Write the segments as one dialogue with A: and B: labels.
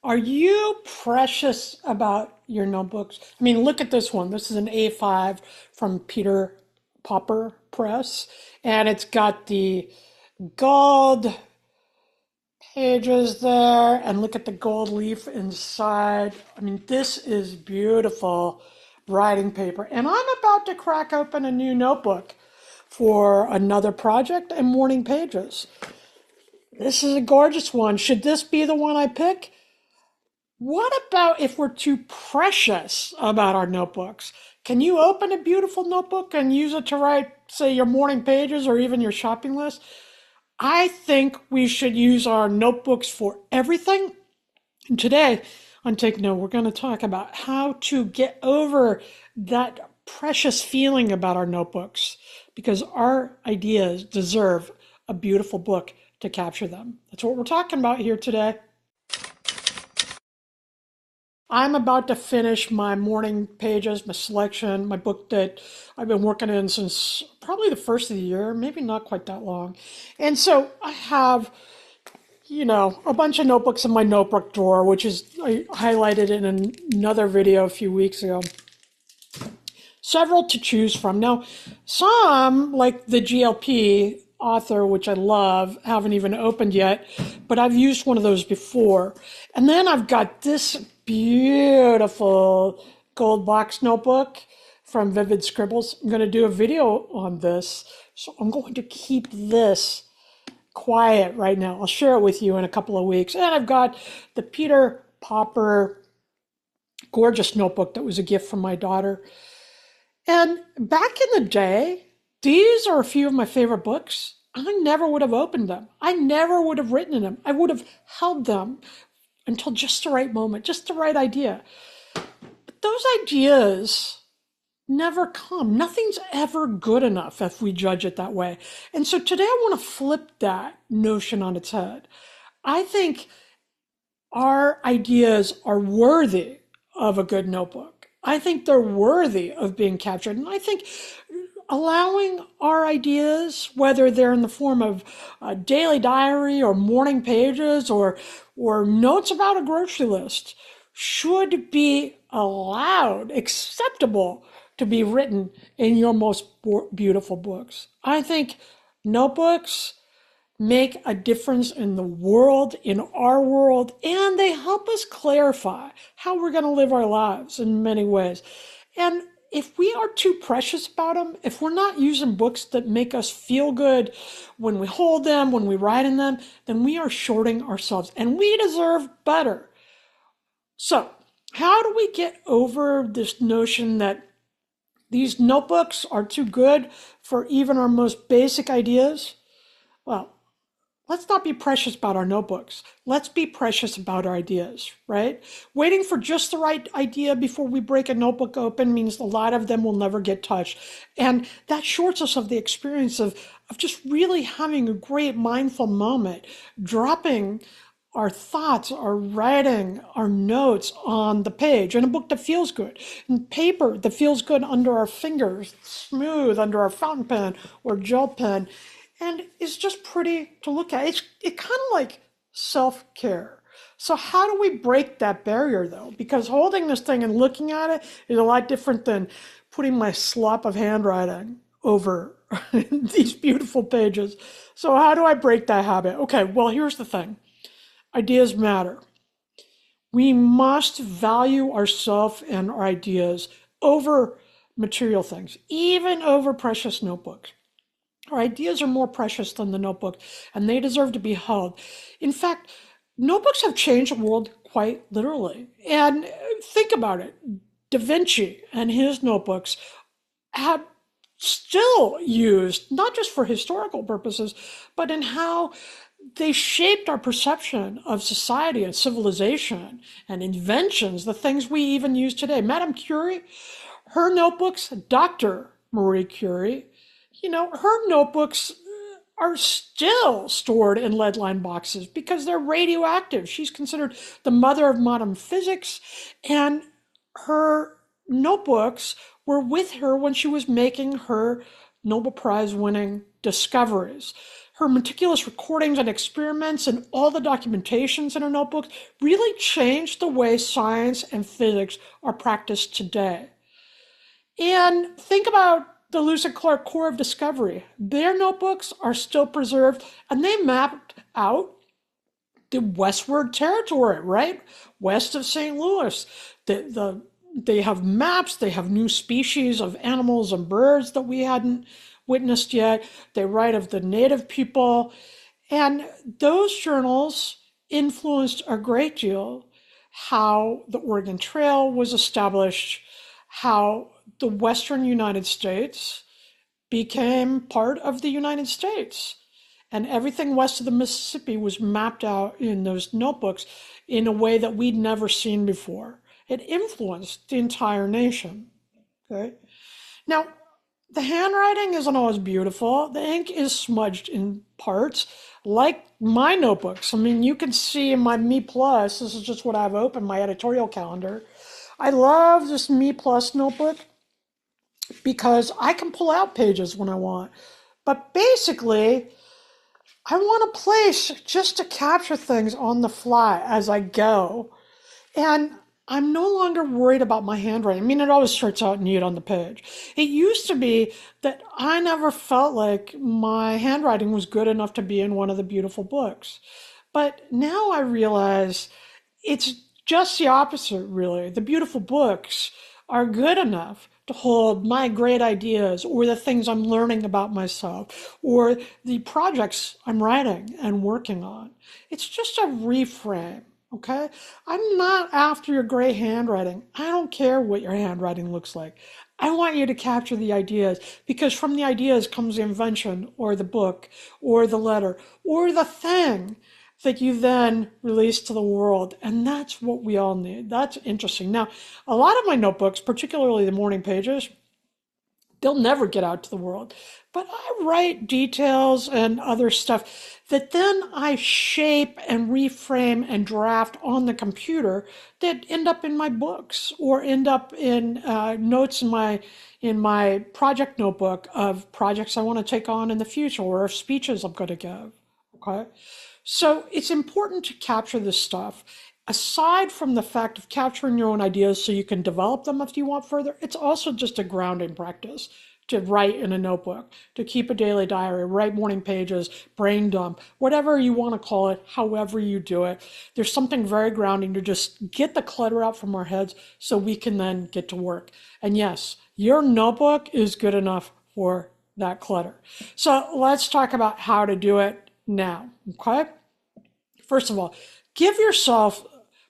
A: Are you precious about your notebooks? I mean, look at this one. This is an A5 from Peter Popper Press, and it's got the gold pages there, and look at the gold leaf inside. I mean, this is beautiful writing paper. And I'm about to crack open a new notebook for another project and morning pages. This is a gorgeous one. Should this be the one I pick? What about if we're too precious about our notebooks? Can you open a beautiful notebook and use it to write, say, your morning pages or even your shopping list? I think we should use our notebooks for everything. And today on Take Note, we're going to talk about how to get over that precious feeling about our notebooks because our ideas deserve a beautiful book to capture them. That's what we're talking about here today. I'm about to finish my morning pages, my selection, my book that I've been working in since probably the first of the year, maybe not quite that long. And so I have, a bunch of notebooks in my notebook drawer, which is I highlighted in another video a few weeks ago. Several to choose from. Now, some, like the GLP author, which I love, haven't even opened yet, but I've used one of those before. And then I've got this beautiful gold box notebook from Vivid Scribbles. I'm going to do a video on this, so I'm going to keep this quiet right now. I'll share it with you in a couple of weeks. And I've got the Peter Popper gorgeous notebook that was a gift from my daughter. And back in the day, these are a few of my favorite books. I never would have opened them. I never would have written in them. I would have held them until just the right moment, just the right idea. But those ideas never come. Nothing's ever good enough if we judge it that way. And so today I want to flip that notion on its head. I think our ideas are worthy of a good notebook. I think they're worthy of being captured. And I think allowing our ideas, whether they're in the form of a daily diary or morning pages or notes about a grocery list, should be allowed, acceptable to be written in your most beautiful books. I think notebooks make a difference in the world, in our world, and they help us clarify how we're going to live our lives in many ways. And if we are too precious about them, if we're not using books that make us feel good when we hold them, when we write in them, then we are shorting ourselves and we deserve better. So, how do we get over this notion that these notebooks are too good for even our most basic ideas? Well, let's not be precious about our notebooks. Let's be precious about our ideas, right? Waiting for just the right idea before we break a notebook open means a lot of them will never get touched. And that shorts us of the experience of just really having a great mindful moment, dropping our thoughts, our writing, our notes on the page in a book that feels good, in paper that feels good under our fingers, smooth under our fountain pen or gel pen, and it's just pretty to look at. It kind of like self-care. So how do we break that barrier though? Because holding this thing and looking at it is a lot different than putting my slop of handwriting over these beautiful pages. So how do I break that habit? Okay, well, here's the thing. Ideas matter. We must value ourselves and our ideas over material things, even over precious notebooks. Our ideas are more precious than the notebook, and they deserve to be held. In fact, notebooks have changed the world quite literally. And think about it. Da Vinci and his notebooks have still used, not just for historical purposes, but in how they shaped our perception of society and civilization and inventions, the things we even use today. Madame Curie, her notebooks, Dr. Marie Curie, her notebooks are still stored in lead-lined boxes because they're radioactive. She's considered the mother of modern physics, and her notebooks were with her when she was making her Nobel Prize winning discoveries. her meticulous recordings and experiments and all the documentations in her notebooks really changed the way science and physics are practiced today. And think about the Lewis and Clark Corps of Discovery. Their notebooks are still preserved, and they mapped out the westward territory, right? West of St. Louis. They have maps, they have new species of animals and birds that we hadn't witnessed yet. They write of the native people. And those journals influenced a great deal how the Oregon Trail was established, how the Western United States became part of the United States. And everything west of the Mississippi was mapped out in those notebooks in a way that we'd never seen before. It influenced the entire nation. Okay. Now, the handwriting isn't always beautiful. The ink is smudged in parts, like my notebooks. I mean, you can see in my Me Plus, this is just what I have open, my editorial calendar. I love this Me Plus notebook because I can pull out pages when I want. But basically, I want a place just to capture things on the fly as I go. And I'm no longer worried about my handwriting. I mean, it always starts out neat on the page. It used to be that I never felt like my handwriting was good enough to be in one of the beautiful books. But now I realize it's just the opposite, really. The beautiful books are good enough to hold my great ideas or the things I'm learning about myself or the projects I'm writing and working on. It's just a reframe. Okay? I'm not after your great handwriting. I don't care what your handwriting looks like. I want you to capture the ideas because from the ideas comes the invention or the book or the letter or the thing that you then release to the world. And that's what we all need. That's interesting. Now, a lot of my notebooks, particularly the morning pages, they'll never get out to the world. But I write details and other stuff that then I shape and reframe and draft on the computer that end up in my books or end up in notes in my project notebook of projects I want to take on in the future or of speeches I'm going to give. Okay. So it's important to capture this stuff. Aside from the fact of capturing your own ideas so you can develop them if you want further, it's also just a grounding practice to write in a notebook, to keep a daily diary, write morning pages, brain dump, whatever you want to call it, however you do it. There's something very grounding to just get the clutter out from our heads so we can then get to work. And yes, your notebook is good enough for that clutter. So let's talk about how to do it now, okay? First of all, give yourself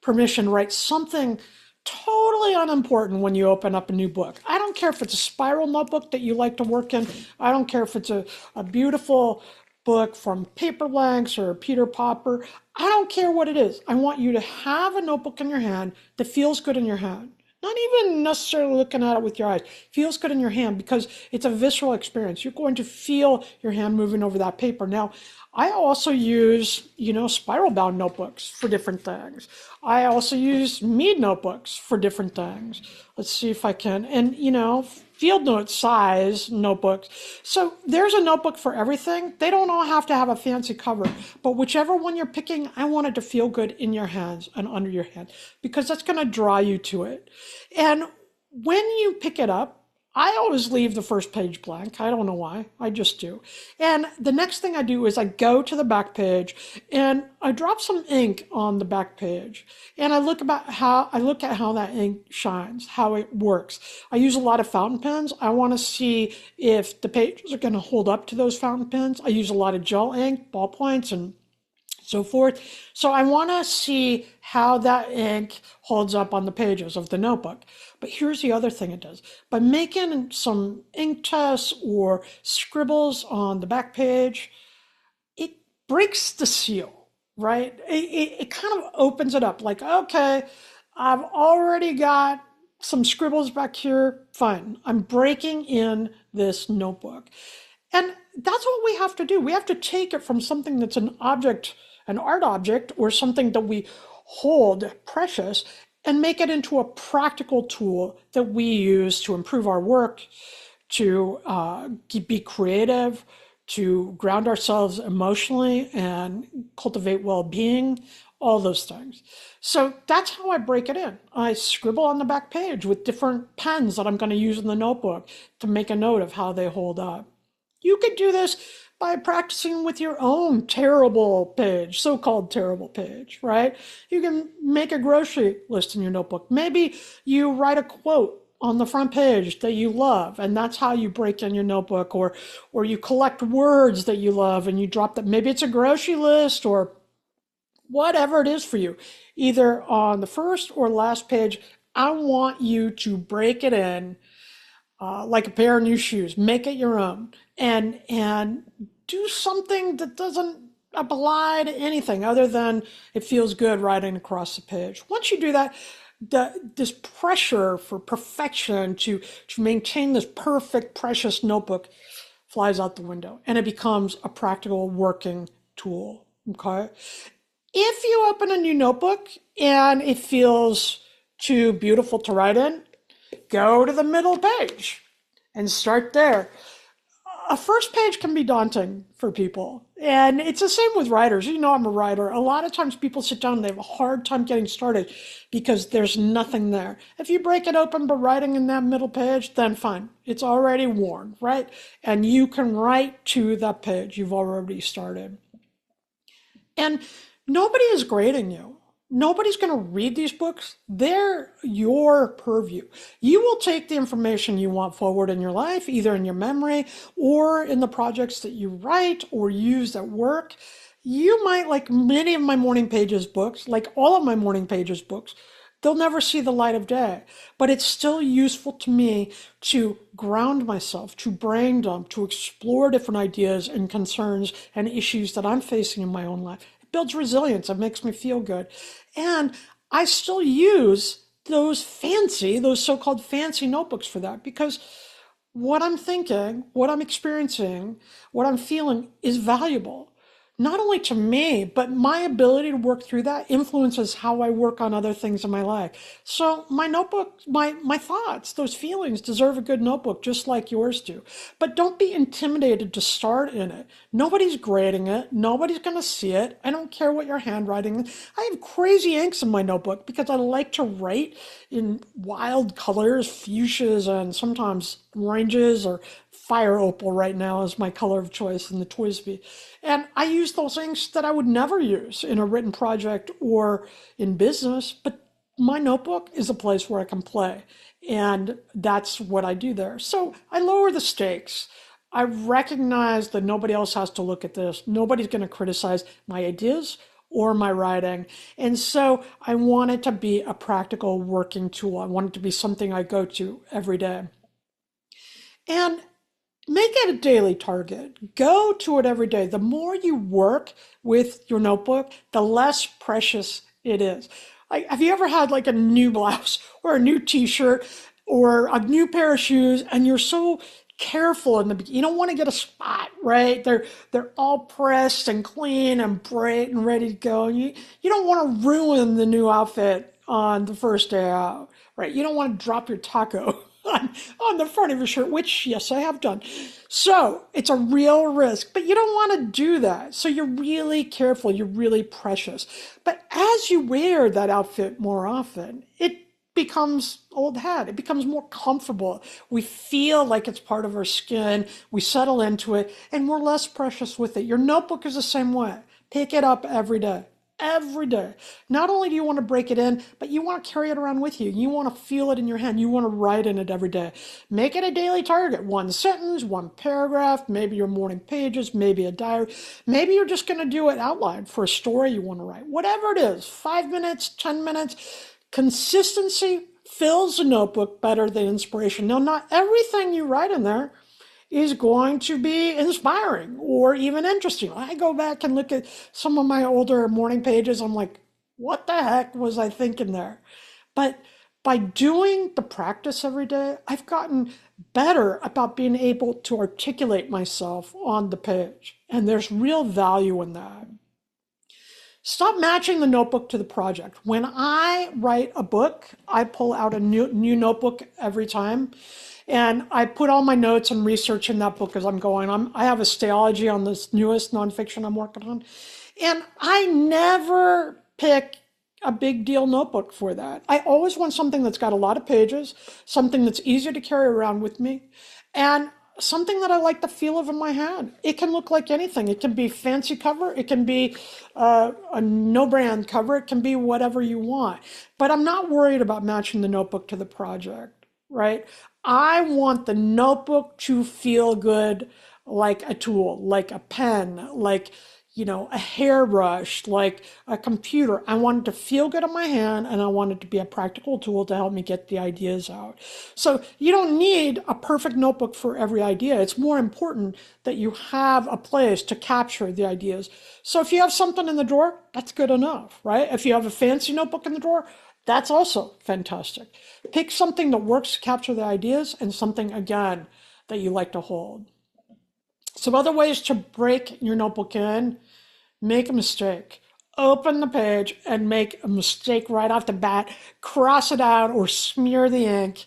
A: permission to write something totally unimportant when you open up a new book. I don't care if it's a spiral notebook that you like to work in. I don't care if it's a beautiful book from Paperlanks or Peter Popper. I don't care what it is. I want you to have a notebook in your hand that feels good in your hand. Not even necessarily looking at it with your eyes. Feels good in your hand because it's a visceral experience. You're going to feel your hand moving over that paper. Now, I also use, spiral bound notebooks for different things. I also use Mead notebooks for different things. Let's see if I can. And, field note size notebooks. So there's a notebook for everything. They don't all have to have a fancy cover, but whichever one you're picking, I want it to feel good in your hands and under your hand because that's going to draw you to it. And when you pick it up, I always leave the first page blank. I don't know why. I just do. And the next thing I do is I go to the back page and I drop some ink on the back page. And I look at how that ink shines, how it works. I use a lot of fountain pens. I want to see if the pages are going to hold up to those fountain pens. I use a lot of gel ink, ballpoints, and so forth. So I want to see how that ink holds up on the pages of the notebook. But here's the other thing it does. By making some ink tests or scribbles on the back page, it breaks the seal, right? It kind of opens it up like, okay, I've already got some scribbles back here. Fine. I'm breaking in this notebook. And that's what we have to do. We have to take it from something that's an object, an art object, or something that we hold precious, and make it into a practical tool that we use to improve our work, to be creative, to ground ourselves emotionally and cultivate well-being, all those things. So that's how I break it in. I scribble on the back page with different pens that I'm going to use in the notebook to make a note of how they hold up. You could do this by practicing with your own terrible page, so-called terrible page, right? You can make a grocery list in your notebook. Maybe you write a quote on the front page that you love, and that's how you break in your notebook, or you collect words that you love and you drop them. Maybe it's a grocery list or whatever it is for you, either on the first or last page. I want you to break it in like a pair of new shoes. Make it your own, and do something that doesn't apply to anything other than it feels good writing across the page. Once you do that, this pressure for perfection to maintain this perfect, precious notebook flies out the window, and it becomes a practical working tool. Okay. If you open a new notebook and it feels too beautiful to write in, go to the middle page and start there. A first page can be daunting for people. And it's the same with writers. You know, I'm a writer. A lot of times people sit down and they have a hard time getting started because there's nothing there. If you break it open by writing in that middle page, then fine. It's already worn, right? And you can write to that page you've already started. And nobody is grading you. Nobody's going to read these books. They're your purview. You will take the information you want forward in your life, either in your memory or in the projects that you write or use at work. You might, like many of my Morning Pages books, like all of my Morning Pages books, they'll never see the light of day. But it's still useful to me to ground myself, to brain dump, to explore different ideas and concerns and issues that I'm facing in my own life. Builds resilience. It makes me feel good. And I still use those so-called fancy notebooks for that because what I'm thinking, what I'm experiencing, what I'm feeling is valuable. Not only to me, but my ability to work through that influences how I work on other things in my life. So my notebook, my thoughts, those feelings deserve a good notebook just like yours do. But don't be intimidated to start in it. Nobody's grading it. Nobody's going to see it. I don't care what your handwriting is. I have crazy inks in my notebook because I like to write in wild colors, fuchsias, and sometimes oranges, or fire opal right now is my color of choice in the TWSBI. And I use those inks that I would never use in a written project or in business, but my notebook is a place where I can play. And that's what I do there. So I lower the stakes. I recognize that nobody else has to look at this. Nobody's going to criticize my ideas or my writing. And so I want it to be a practical working tool. I want it to be something I go to every day. And make it a daily target. Go to it every day. The more you work with your notebook, the less precious it is. Like, have you ever had like a new blouse or a new t-shirt or a new pair of shoes and you're so careful in the beginning. You don't want to get a spot, right? They're all pressed and clean and bright and ready to go. And you don't want to ruin the new outfit on the first day out, right? You don't want to drop your taco on the front of your shirt, which, yes, I have done. So it's a real risk, but you don't want to do that. So you're really careful. You're really precious. But as you wear that outfit more often, it becomes old hat. It becomes more comfortable. We feel like it's part of our skin. We settle into it and we're less precious with it. Your notebook is the same way. Pick it up every day. Every day. Not only do you want to break it in, but you want to carry it around with you. You want to feel it in your hand. You want to write in it every day. Make it a daily target. One sentence, one paragraph, maybe your morning pages, maybe a diary. Maybe you're just going to do it outline for a story you want to write. Whatever it is, 5 minutes, 10 minutes. Consistency fills a notebook better than inspiration. Now, not everything you write in there is going to be inspiring or even interesting. I go back and look at some of my older morning pages. I'm like, what the heck was I thinking there? But by doing the practice every day, I've gotten better about being able to articulate myself on the page. And there's real value in that. Stop matching the notebook to the project. When I write a book, I pull out a new notebook every time. And I put all my notes and research in that book as I'm going. I have a stayology on this newest nonfiction I'm working on. And I never pick a big deal notebook for that. I always want something that's got a lot of pages, something that's easier to carry around with me, and something that I like the feel of in my hand. It can look like anything. It can be fancy cover. It can be a no brand cover. It can be whatever you want. But I'm not worried about matching the notebook to the project, right? I want the notebook to feel good like a tool, like a pen, like a hairbrush, like a computer. I want it to feel good in my hand and I want it to be a practical tool to help me get the ideas out. So you don't need a perfect notebook for every idea. It's more important that you have a place to capture the ideas. So if you have something in the drawer, that's good enough, right? If you have a fancy notebook in the drawer, that's also fantastic. Pick something that works to capture the ideas and something, again, that you like to hold. Some other ways to break your notebook in: make a mistake. Open the page and make a mistake right off the bat, cross it out or smear the ink,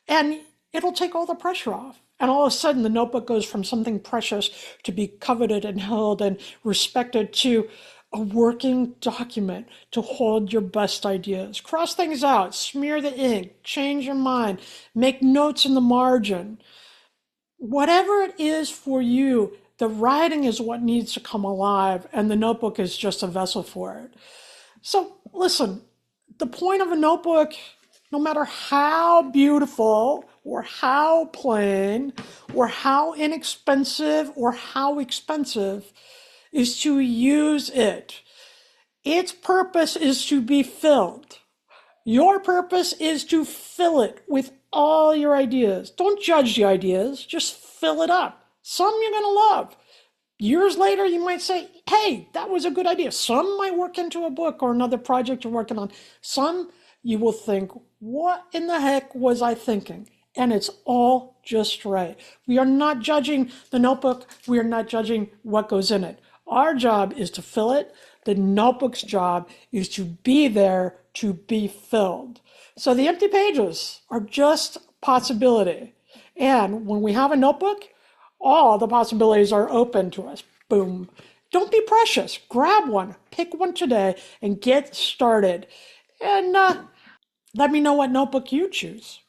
A: and it'll take all the pressure off. And all of a sudden, the notebook goes from something precious to be coveted and held and respected to a working document to hold your best ideas. Cross things out, smear the ink, change your mind, make notes in the margin. Whatever it is for you, the writing is what needs to come alive, and the notebook is just a vessel for it. So, listen, the point of a notebook, no matter how beautiful or how plain or how inexpensive or how expensive, is to use it. Its purpose is to be filled. Your purpose is to fill it with all your ideas. Don't judge the ideas, just fill it up. Some you're going to love. Years later, you might say, hey, that was a good idea. Some might work into a book or another project you're working on. Some you will think, what in the heck was I thinking? And it's all just right. We are not judging the notebook. We are not judging what goes in it. Our job is to fill it. The notebook's job is to be there to be filled. So the empty pages are just possibility. And when we have a notebook, all the possibilities are open to us. Boom. Don't be precious. Grab one, pick one today, and get started. And let me know what notebook you choose.